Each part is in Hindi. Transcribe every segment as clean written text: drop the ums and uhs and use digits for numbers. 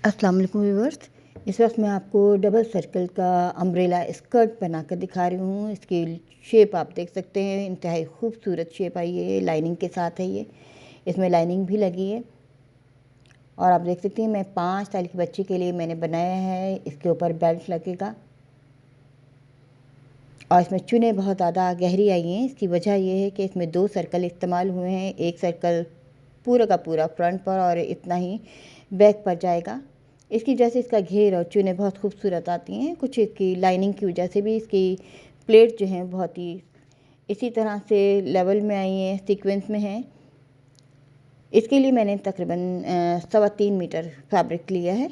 अस्सलाम वालेकुम व्यूअर्स। इस वक्त मैं आपको डबल सर्कल का अम्ब्रेला स्कर्ट बनाकर दिखा रही हूँ। इसकी शेप आप देख सकते हैं, इंतहाई खूबसूरत शेप आई है। लाइनिंग के साथ है ये, इसमें लाइनिंग भी लगी है। और आप देख सकते हैं मैं 5 साल की बच्ची के लिए मैंने बनाया है। इसके ऊपर बेल्ट लगेगा और इसमें चुने बहुत ज़्यादा गहरी आई हैं। इसकी वजह यह है कि इसमें 2 सर्कल इस्तेमाल हुए हैं। एक सर्कल पूरा का पूरा फ्रंट पर और इतना ही बैक पर जाएगा। इसकी वजह से इसका घेर और चुने बहुत खूबसूरत आती हैं। कुछ इसकी लाइनिंग की वजह से भी इसकी प्लेट जो हैं बहुत ही इसी तरह से लेवल में आई हैं, सीक्वेंस में हैं। इसके लिए मैंने तकरीबन 3.25 मीटर फैब्रिक लिया है।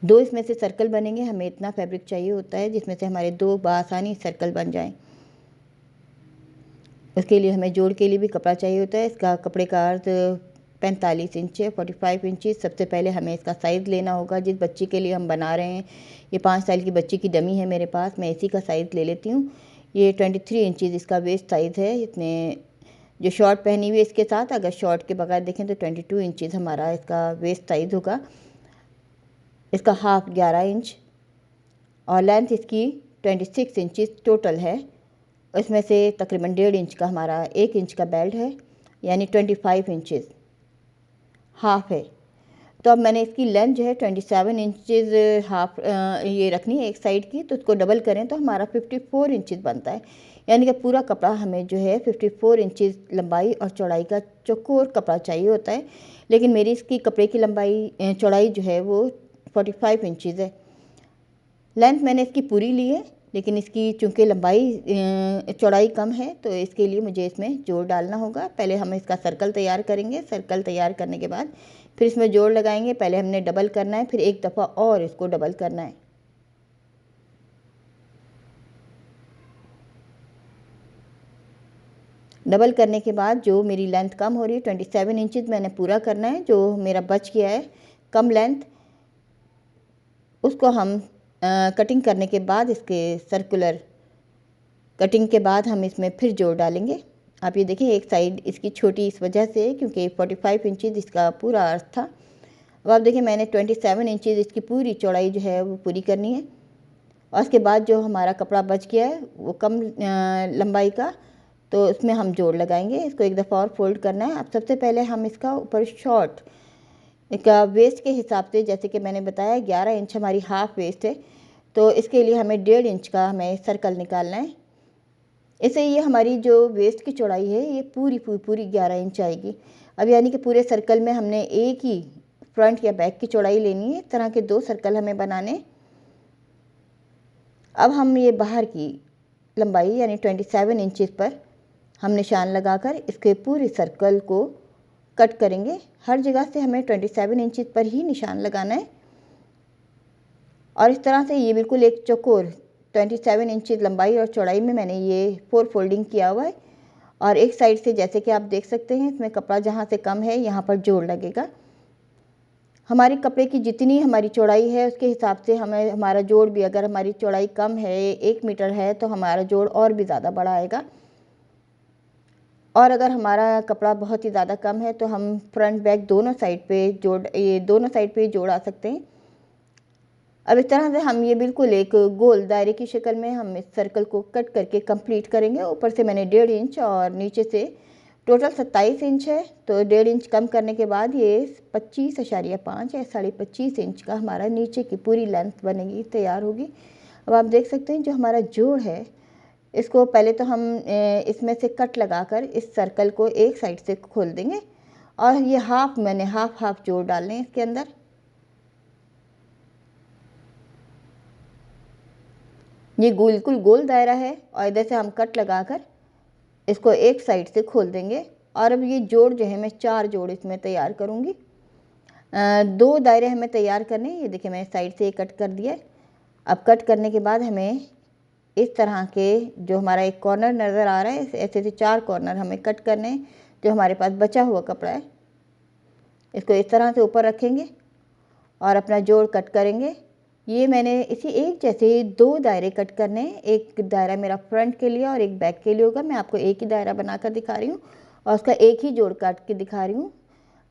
2 इसमें से सर्कल बनेंगे। हमें इतना फैब्रिक चाहिए होता है जिसमें से हमारे 2 बआसानी सर्कल बन जाएं। उसके लिए हमें जोड़ के लिए भी कपड़ा चाहिए होता है। इसका कपड़े का अर्थ 45 इंच है, 45 इंचेस। सबसे पहले हमें इसका साइज़ लेना होगा जिस बच्ची के लिए हम बना रहे हैं। ये 5 साल की बच्ची की डमी है मेरे पास, मैं इसी का साइज़ ले लेती हूँ। ये 23 इंचेस इसका वेस्ट साइज़ है। इतने जो शॉर्ट पहनी हुई है इसके साथ, अगर शॉर्ट के बगैर देखें तो 22 इंचेस हमारा इसका वेस्ट साइज़ होगा। इसका हाफ 11 इंच और लेंथ इसकी 26 इंचेस टोटल है। इसमें से तकरीबन 1.5 इंच का हमारा 1 इंच का बेल्ट है, यानी 25 इंचेस हाफ है। तो अब मैंने इसकी लेंथ जो है 27 इंचेस हाफ ये रखनी है एक साइड की, तो उसको डबल करें तो हमारा 54 इंचेस बनता है। यानी कि पूरा कपड़ा हमें जो है 54 इंचेस लंबाई और चौड़ाई का चौकोर कपड़ा चाहिए होता है। लेकिन मेरी इसकी कपड़े की लंबाई चौड़ाई जो है वो 45 इंचेस है। लेंथ मैंने इसकी पूरी ली है, लेकिन इसकी चूँकि लंबाई चौड़ाई कम है तो इसके लिए मुझे इसमें जोड़ डालना होगा। पहले हम इसका सर्कल तैयार करेंगे। सर्कल तैयार करने के बाद फिर इसमें जोड़ लगाएंगे। पहले हमने डबल करना है, फिर एक दफ़ा और इसको डबल करना है। डबल करने के बाद जो मेरी लेंथ कम हो रही है 27 इंचेस मैंने पूरा करना है। जो मेरा बच गया है कम लेंथ, उसको हम कटिंग करने के बाद इसके सर्कुलर कटिंग के बाद हम इसमें फिर जोड़ डालेंगे। आप ये देखिए एक साइड इसकी छोटी इस वजह से क्योंकि 45 इंचेस इसका पूरा अर्थ था। अब आप देखिए मैंने 27 इंचेस इसकी पूरी चौड़ाई जो है वो पूरी करनी है। और उसके बाद जो हमारा कपड़ा बच गया है वो कम लंबाई का, तो उसमें हम जोड़ लगाएंगे। इसको एक दफ़ा और फोल्ड करना है। अब सबसे पहले हम इसका ऊपर शॉर्ट का वेस्ट के हिसाब से, जैसे कि मैंने बताया 11 इंच हमारी हाफ वेस्ट है, तो इसके लिए हमें 1.5 इंच का हमें सर्कल निकालना है। इससे ये हमारी जो वेस्ट की चौड़ाई है ये पूरी 11 इंच आएगी। अब यानी कि पूरे सर्कल में हमने एक ही फ्रंट या बैक की चौड़ाई लेनी है। इस तरह के 2 सर्कल हमें बनाने। अब हम ये बाहर की लंबाई यानी 27 इंचेस पर हम निशान लगाकर इसके पूरे सर्कल को कट करेंगे। हर जगह से हमें 27 इंचेस पर ही निशान लगाना है। और इस तरह से ये बिल्कुल एक चौकोर 27 इंचेस लंबाई और चौड़ाई में मैंने ये 4 फोल्डिंग किया हुआ है। और एक साइड से जैसे कि आप देख सकते हैं इसमें कपड़ा जहाँ से कम है यहाँ पर जोड़ लगेगा। हमारी कपड़े की जितनी हमारी चौड़ाई है उसके हिसाब से हमें हमारा जोड़ भी, अगर हमारी चौड़ाई कम है 1 मीटर है तो हमारा जोड़ और भी ज़्यादा बड़ा आएगा। और अगर हमारा कपड़ा बहुत ही ज़्यादा कम है तो हम फ्रंट बैक दोनों साइड पे जोड़ आ सकते हैं। अब इस तरह से हम ये बिल्कुल एक गोल दायरे की शक्ल में हम इस सर्कल को कट करके कंप्लीट करेंगे। ऊपर से मैंने 1.5 इंच और नीचे से टोटल 27 इंच है, तो 1.5 इंच कम करने के बाद ये 25.5 या 25.5 इंच का हमारा नीचे की पूरी लेंथ बनेगी, तैयार होगी। अब आप देख सकते हैं जो हमारा जोड़ है इसको पहले तो हम इसमें से कट लगाकर इस सर्कल को एक साइड से खोल देंगे और ये मैंने हाफ जोड़ डालने हैं इसके अंदर। ये बिल्कुल गोल दायरा है और इधर से हम कट लगाकर इसको एक साइड से खोल देंगे। और अब ये जोड़ जो है मैं 4 जोड़ इसमें तैयार करूँगी। 2 दायरे हमें तैयार करने। ये देखिए मैंने साइड से कट कर दिया। अब कट करने के बाद हमें इस तरह के जो हमारा एक कॉर्नर नज़र आ रहा है ऐसे से 4 कॉर्नर हमें कट करने हैं। जो हमारे पास बचा हुआ कपड़ा है इसको इस तरह से ऊपर रखेंगे और अपना जोड़ कट करेंगे। ये मैंने इसी एक जैसे 2 दायरे कट करने हैं। एक दायरा मेरा फ्रंट के लिए और एक बैक के लिए होगा। मैं आपको एक ही दायरा बनाकर दिखा रही हूँ और उसका एक ही जोड़ काट के दिखा रही हूँ।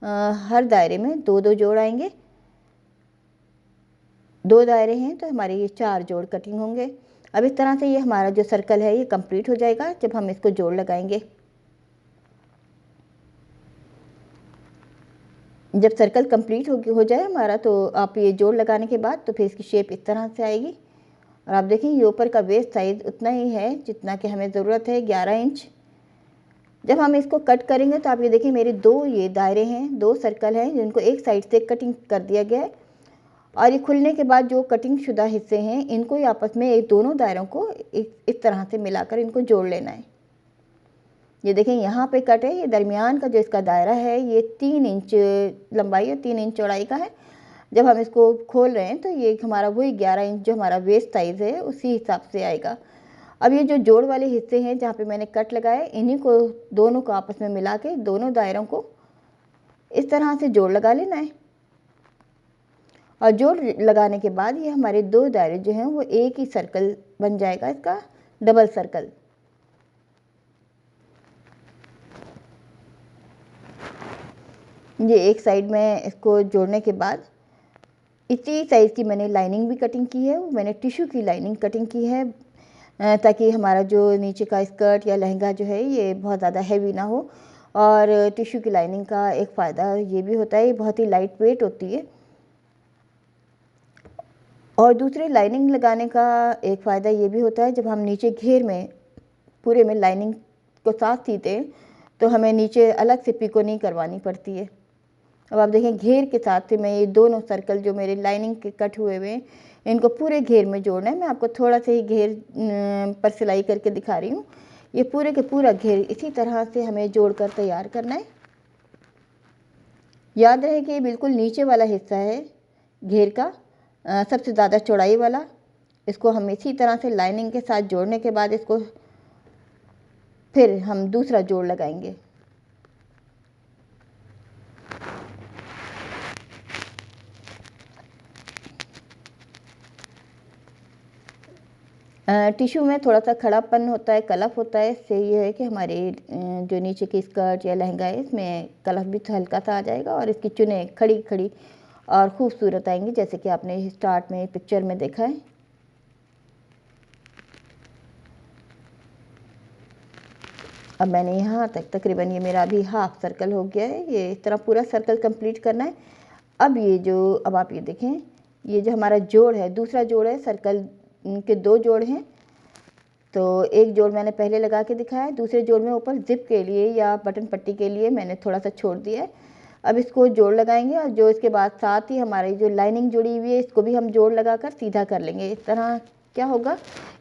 हर दायरे में 2-2 जोड़ आएंगे। 2 दायरे हैं तो हमारे ये 4 जोड़ कटिंग होंगे। अब इस तरह से ये हमारा जो सर्कल है ये कंप्लीट हो जाएगा जब हम इसको जोड़ लगाएंगे। जब सर्कल कंप्लीट हो जाए हमारा, तो आप ये जोड़ लगाने के बाद तो फिर इसकी शेप इस तरह से आएगी। और आप देखें ये ऊपर का वेस्ट साइज़ उतना ही है जितना कि हमें ज़रूरत है, 11 इंच। जब हम इसको कट करेंगे तो आप ये देखिए मेरे 2 ये दायरे हैं, 2 सर्कल हैं जिनको एक साइड से कटिंग कर दिया गया है। और ये खुलने के बाद जो कटिंग शुदा हिस्से हैं इनको ही आपस में एक दोनों दायरों को इस तरह से मिलाकर इनको जोड़ लेना है। ये देखें यहाँ पे कट है, ये दरमियान का जो इसका दायरा है ये 3 इंच लंबाई और 3 इंच चौड़ाई का है। जब हम इसको खोल रहे हैं तो ये हमारा वही 11 इंच जो हमारा वेस्ट साइज़ है उसी हिसाब से आएगा। अब ये जो जोड़ वाले हिस्से हैं जहाँ पे मैंने कट लगाए, इन्हीं को दोनों को आपस में मिला के दोनों दायरों को इस तरह से जोड़ लगा लेना है। और जोड़ लगाने के बाद ये हमारे 2 दायरे जो हैं वो एक ही सर्कल बन जाएगा, इसका डबल सर्कल। ये एक साइड में इसको जोड़ने के बाद इसी साइज़ की मैंने लाइनिंग भी कटिंग की है, वो मैंने टिश्यू की लाइनिंग कटिंग की है ताकि हमारा जो नीचे का स्कर्ट या लहंगा जो है ये बहुत ज़्यादा हैवी ना हो। और टिश्यू की लाइनिंग का एक फ़ायदा ये भी होता है, ये बहुत ही लाइट वेट होती है। और दूसरी लाइनिंग लगाने का एक फ़ायदा ये भी होता है, जब हम नीचे घेर में पूरे में लाइनिंग को साथ सीते हैं तो हमें नीचे अलग से पिको नहीं करवानी पड़ती है। अब आप देखें घेर के साथ से मैं ये दोनों सर्कल जो मेरे लाइनिंग के कट हुए हुए हैं इनको पूरे घेर में जोड़ना है। मैं आपको थोड़ा सा ही घेर पर सिलाई करके दिखा रही हूँ। ये पूरे के पूरा घेर इसी तरह से हमें जोड़कर तैयार करना है। याद रहे कि ये बिल्कुल नीचे वाला हिस्सा है घेर का, सबसे ज़्यादा चौड़ाई वाला। इसको हम इसी तरह से लाइनिंग के साथ जोड़ने के बाद इसको फिर हम दूसरा जोड़ लगाएंगे। टिश्यू में थोड़ा सा खड़ापन होता है, कलफ होता है। इससे ये है कि हमारे जो नीचे की स्कर्ट या लहंगा है इसमें कलफ भी हल्का सा आ जाएगा और इसकी चुनें खड़ी खड़ी और ख़ूबसूरत आएंगी, जैसे कि आपने स्टार्ट में पिक्चर में देखा है। अब मैंने यहाँ तक तकरीबन ये मेरा अभी हाफ सर्कल हो गया है। ये इस तरह पूरा सर्कल कंप्लीट करना है। अब आप ये देखें, ये जो हमारा जोड़ है, दूसरा जोड़ है, सर्कल के 2 जोड़ हैं। तो एक जोड़ मैंने पहले लगा के दिखाया है, दूसरे जोड़ में ऊपर जिप के लिए या बटन पट्टी के लिए मैंने थोड़ा सा छोड़ दिया है। अब इसको जोड़ लगाएंगे और जो इसके बाद साथ ही हमारी जो लाइनिंग जुड़ी हुई है इसको भी हम जोड़ लगाकर सीधा कर लेंगे। इस तरह क्या होगा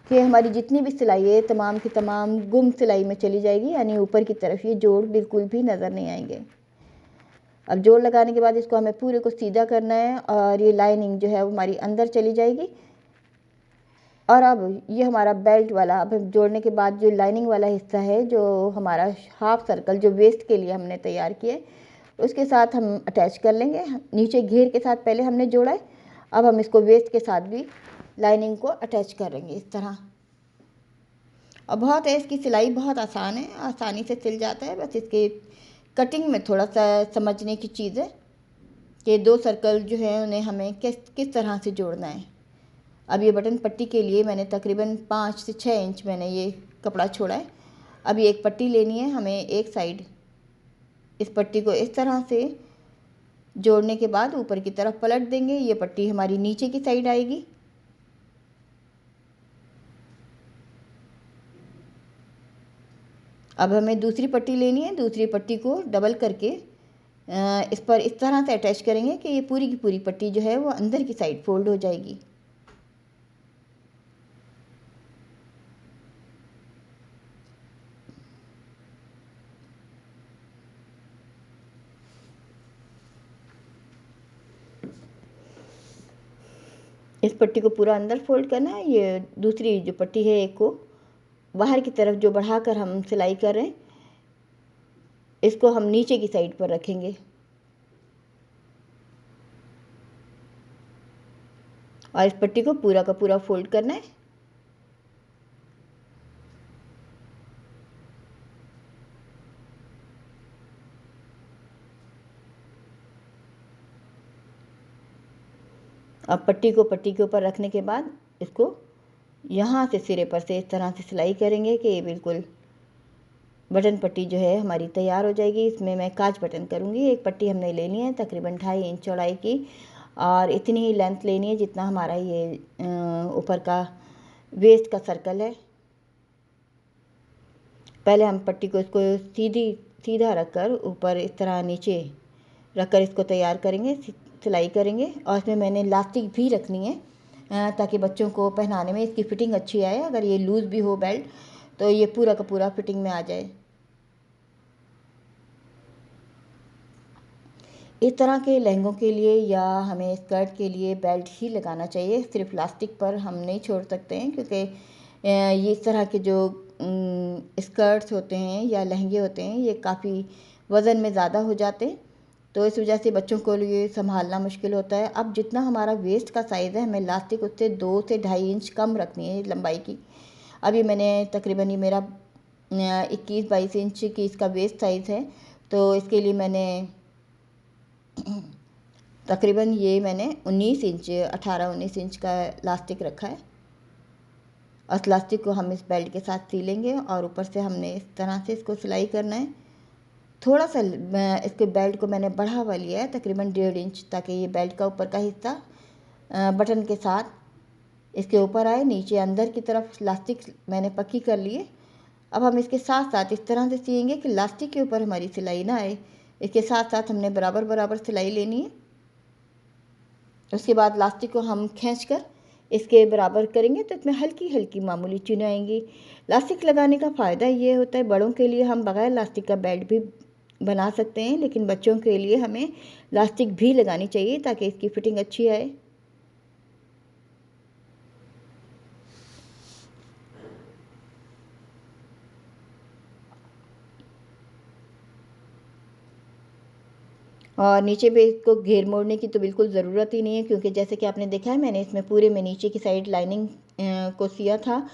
कि हमारी जितनी भी सिलाई है तमाम की तमाम गुम सिलाई में चली जाएगी, यानी ऊपर की तरफ ये जोड़ बिल्कुल भी नज़र नहीं आएंगे। अब जोड़ लगाने के बाद इसको हमें पूरे को सीधा करना है और ये लाइनिंग जो है वो हमारी अंदर चली जाएगी। और अब ये हमारा बेल्ट वाला, अब जोड़ने के बाद जो लाइनिंग वाला हिस्सा है जो हमारा हाफ सर्कल जो वेस्ट के लिए हमने तैयार किया है उसके साथ हम अटैच कर लेंगे। नीचे घेर के साथ पहले हमने जोड़ा है, अब हम इसको वेस्ट के साथ भी लाइनिंग को अटैच करेंगे इस तरह। और बहुत है, इसकी सिलाई बहुत आसान है, आसानी से सिल जाता है। बस इसके कटिंग में थोड़ा सा समझने की चीज़ है कि 2 सर्कल जो है उन्हें हमें किस तरह से जोड़ना है। अब ये बटन पट्टी के लिए मैंने तकरीबन 5 से 6 इंच मैंने ये कपड़ा छोड़ा है। अब ये एक पट्टी लेनी है हमें, एक साइड इस पट्टी को इस तरह से जोड़ने के बाद ऊपर की तरफ पलट देंगे। ये पट्टी हमारी नीचे की साइड आएगी। अब हमें दूसरी पट्टी लेनी है, दूसरी पट्टी को डबल करके इस पर इस तरह से अटैच करेंगे कि ये पूरी की पूरी पट्टी जो है वो अंदर की साइड फोल्ड हो जाएगी। इस पट्टी को पूरा अंदर फोल्ड करना है। ये दूसरी जो पट्टी है एक को बाहर की तरफ जो बढ़ाकर हम सिलाई कर रहे हैं इसको हम नीचे की साइड पर रखेंगे और इस पट्टी को पूरा का पूरा फोल्ड करना है। अब पट्टी को पट्टी के ऊपर रखने के बाद इसको यहाँ से सिरे पर से इस तरह से सिलाई करेंगे कि बिल्कुल बटन पट्टी जो है हमारी तैयार हो जाएगी। इसमें मैं काज बटन करूँगी। एक पट्टी हमने लेनी है तकरीबन 2.5 इंच चौड़ाई की, और इतनी ही लेंथ लेनी है जितना हमारा ये ऊपर का वेस्ट का सर्कल है। पहले हम पट्टी को इसको सीधा रखकर ऊपर इस तरह नीचे रखकर इसको तैयार करेंगे, सिलाई करेंगे। और इसमें मैंने इलास्टिक भी रखनी है ताकि बच्चों को पहनाने में इसकी फ़िटिंग अच्छी आए। अगर ये लूज़ भी हो बेल्ट तो ये पूरा का पूरा फिटिंग में आ जाए। इस तरह के लहंगों के लिए या हमें स्कर्ट के लिए बेल्ट ही लगाना चाहिए, सिर्फ इलास्टिक पर हम नहीं छोड़ सकते हैं, क्योंकि ये इस तरह के जो स्कर्ट्स होते हैं या लहंगे होते हैं ये काफ़ी वज़न में ज़्यादा हो जाते हैं, तो इस वजह से बच्चों को लिए संभालना मुश्किल होता है। अब जितना हमारा वेस्ट का साइज़ है हमें इलास्टिक उससे 2 से 2.5 इंच कम रखनी है लंबाई की। अभी मैंने तकरीबन ये मेरा 21-22 इंच की इसका वेस्ट साइज़ है, तो इसके लिए मैंने तकरीबन ये मैंने 19 इंच 18-19 इंच का इलास्टिक रखा है। और इलास्टिक को हम इस बेल्ट के साथ सिलेंगे और ऊपर से हमने इस तरह से इसको सिलाई करना है। थोड़ा सा इसके बेल्ट को मैंने बढ़ा हुआ लिया है तकरीबन 1.5 इंच, ताकि ये बेल्ट का ऊपर का हिस्सा बटन के साथ इसके ऊपर आए। नीचे अंदर की तरफ इलास्टिक मैंने पक्की कर ली है। अब हम इसके साथ साथ इस तरह से सिएंगे कि इलास्टिक के ऊपर हमारी सिलाई ना आए। इसके साथ साथ हमने बराबर बराबर सिलाई लेनी है। उसके बाद इलास्टिक को हम खींचकर इसके बराबर करेंगे तो इसमें हल्की हल्की मामूली चुनें आएंगी। इलास्टिक लगाने का फ़ायदा ये होता है, बड़ों के लिए हम बगैर इलास्टिक का बेल्ट भी बना सकते हैं, लेकिन बच्चों के लिए हमें इलास्टिक भी लगानी चाहिए ताकि इसकी फ़िटिंग अच्छी आए। और नीचे भी इसको घेर मोड़ने की तो बिल्कुल ज़रूरत ही नहीं है, क्योंकि जैसे कि आपने देखा है मैंने इसमें पूरे में नीचे की साइड लाइनिंग को सिया था,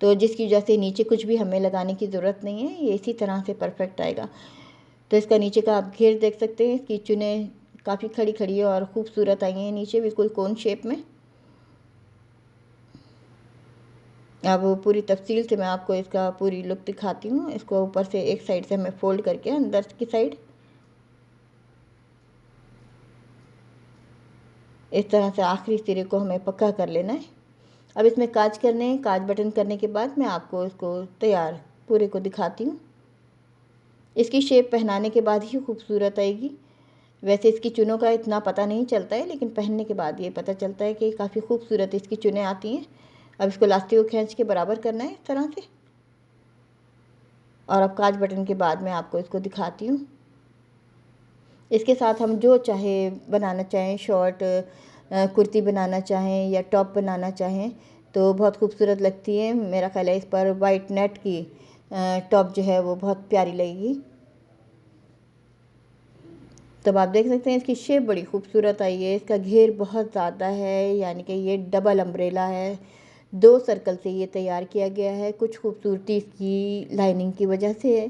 तो जिसकी वजह से नीचे कुछ भी हमें लगाने की ज़रूरत नहीं है। ये इसी तरह से परफेक्ट आएगा। तो इसका नीचे का आप घेर देख सकते हैं, इसकी चुनें काफ़ी खड़ी खड़ी है और ख़ूबसूरत आई हैं नीचे बिल्कुल कोन शेप में। अब पूरी तफसील से मैं आपको इसका पूरी लुक दिखाती हूँ। इसको ऊपर से एक साइड से हमें फोल्ड करके अंदर की साइड इस तरह से आखिरी सिरे को हमें पक्का कर लेना है। अब इसमें काज करने हैं। काज बटन करने के बाद मैं आपको इसको तैयार पूरे को दिखाती हूँ। इसकी शेप पहनाने के बाद ही खूबसूरत आएगी। वैसे इसकी चुनों का इतना पता नहीं चलता है, लेकिन पहनने के बाद ये पता चलता है कि काफ़ी खूबसूरत इसकी चुनें आती हैं। अब इसको इलास्टिक को खींच के बराबर करना है इस तरह से। और अब काज बटन के बाद मैं आपको इसको दिखाती हूँ। इसके साथ हम जो चाहे बनाना चाहें, शॉर्ट कुर्ती बनाना चाहें या टॉप बनाना चाहें तो बहुत खूबसूरत लगती है। मेरा ख्याल है इस पर वाइट नेट की टॉप जो है वो बहुत प्यारी लगेगी। तब आप देख सकते हैं इसकी शेप बड़ी खूबसूरत आई है। इसका घेर बहुत ज़्यादा है, यानी कि ये डबल अम्ब्रेला है। 2 सर्कल से ये तैयार किया गया है। कुछ खूबसूरती इसकी लाइनिंग की वजह से है।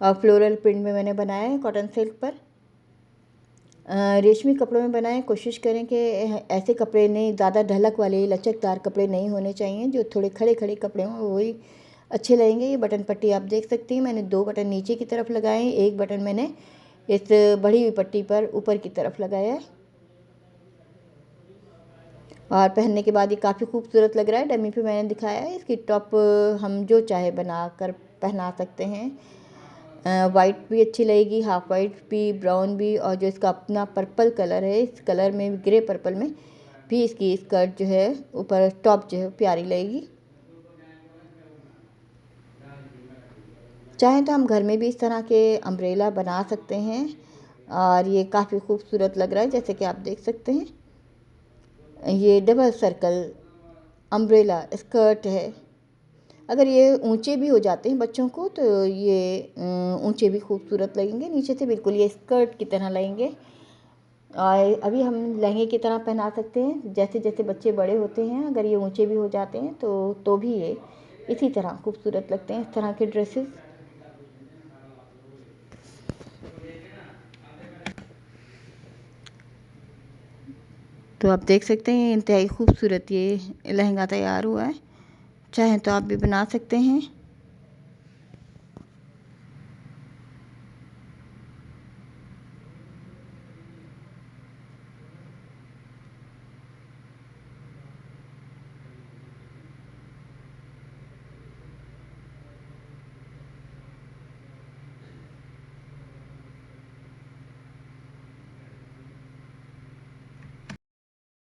और फ्लोरल प्रिंट में मैंने बनाया है कॉटन सिल्क पर। रेशमी कपड़ों में बनाएं। कोशिश करें कि ऐसे कपड़े नहीं, ज़्यादा ढलक वाले लचकदार कपड़े नहीं होने चाहिए। जो थोड़े खड़े खड़े कपड़े हों वही अच्छे लगेंगे। ये बटन पट्टी आप देख सकती हैं, मैंने 2 बटन नीचे की तरफ लगाए हैं, 1 बटन मैंने इस बढ़ी हुई पट्टी पर ऊपर की तरफ लगाया है। और पहनने के बाद ये काफ़ी खूबसूरत लग रहा है। डमी पे मैंने दिखाया है। इसकी टॉप हम जो चाहे बना कर पहना सकते हैं। वाइट भी अच्छी लगेगी, हाफ वाइट भी, ब्राउन भी, और जो इसका अपना पर्पल कलर है, इस कलर में ग्रे पर्पल में भी इसकी स्कर्ट जो है ऊपर टॉप जो है प्यारी लगेगी। चाहें तो हम घर में भी इस तरह के अम्ब्रेला बना सकते हैं और ये काफ़ी खूबसूरत लग रहा है। जैसे कि आप देख सकते हैं ये डबल सर्कल अम्ब्रेला स्कर्ट है। अगर ये ऊंचे भी हो जाते हैं बच्चों को तो ये ऊंचे भी खूबसूरत लगेंगे, नीचे से बिल्कुल ये स्कर्ट की तरह लगेंगे। और अभी हम लहंगे की तरह पहना सकते हैं। जैसे जैसे बच्चे बड़े होते हैं अगर ये ऊंचे भी हो जाते हैं तो भी ये इसी तरह खूबसूरत लगते हैं, इस तरह के ड्रेसेस। तो आप देख सकते हैं इंतहाई खूबसूरत ये लहंगा तैयार हुआ है। चाहें तो आप भी बना सकते हैं।